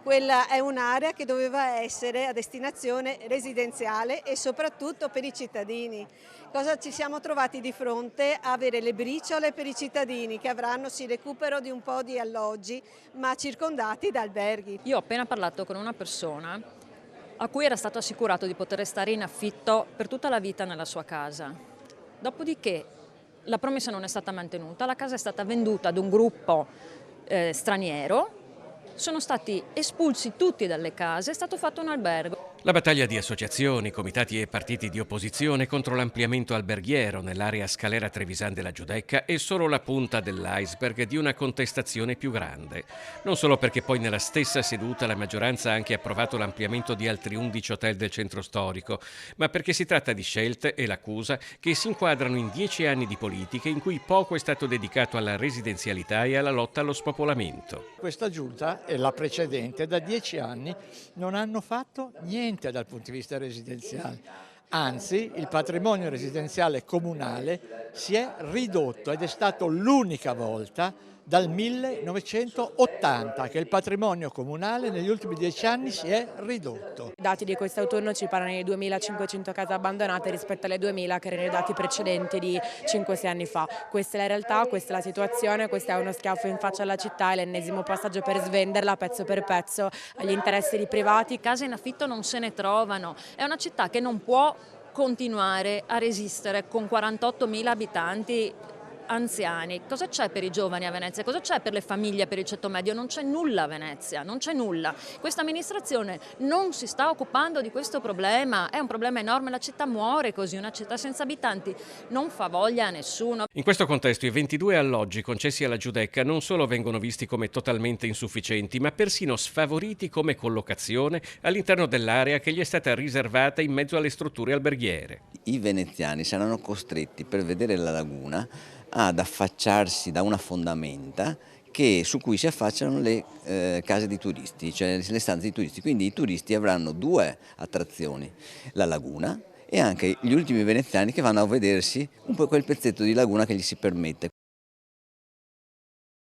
Quella è un'area che doveva essere a destinazione residenziale e soprattutto per i cittadini. Cosa ci siamo trovati di fronte? Avere le briciole per i cittadini che avranno sì recupero di un po' di alloggi, ma circondati da alberghi. Io ho appena parlato con una persona a cui era stato assicurato di poter restare in affitto per tutta la vita nella sua casa. Dopodiché la promessa non è stata mantenuta, la casa è stata venduta ad un gruppo straniero, sono stati espulsi tutti dalle case, è stato fatto un albergo. La battaglia di associazioni, comitati e partiti di opposizione contro l'ampliamento alberghiero nell'area Scalera Trevisan della Giudecca è solo la punta dell'iceberg di una contestazione più grande. Non solo perché poi nella stessa seduta la maggioranza ha anche approvato l'ampliamento di altri 11 hotel del centro storico, ma perché si tratta di scelte, e l'accusa, che si inquadrano in 10 anni di politiche in cui poco è stato dedicato alla residenzialità e alla lotta allo spopolamento. Questa giunta e la precedente da 10 anni non hanno fatto niente dal punto di vista residenziale. Anzi, il patrimonio residenziale comunale si è ridotto ed è stato l'unica volta dal 1980 che il patrimonio comunale negli ultimi 10 anni si è ridotto. I dati di quest'autunno ci parlano di 2.500 case abbandonate rispetto alle 2.000 che erano i dati precedenti di 5-6 anni fa. Questa è la realtà, questa è la situazione, questo è uno schiaffo in faccia alla città, è l'ennesimo passaggio per svenderla pezzo per pezzo agli interessi di privati. Case in affitto non se ne trovano, è una città che non può continuare a resistere con 48.000 abitanti anziani. Cosa c'è per i giovani a Venezia? Cosa c'è per le famiglie, per il ceto medio? Non c'è nulla a Venezia, non c'è nulla. Questa amministrazione non si sta occupando di questo problema, è un problema enorme, la città muore così, una città senza abitanti non fa voglia a nessuno. In questo contesto i 22 alloggi concessi alla Giudecca non solo vengono visti come totalmente insufficienti, ma persino sfavoriti come collocazione all'interno dell'area che gli è stata riservata in mezzo alle strutture alberghiere. I veneziani saranno costretti per vedere la laguna ad affacciarsi da una fondamenta su cui si affacciano le case di turisti, cioè le stanze di turisti. Quindi i turisti avranno due attrazioni, la laguna e anche gli ultimi veneziani che vanno a vedersi un po' quel pezzetto di laguna che gli si permette.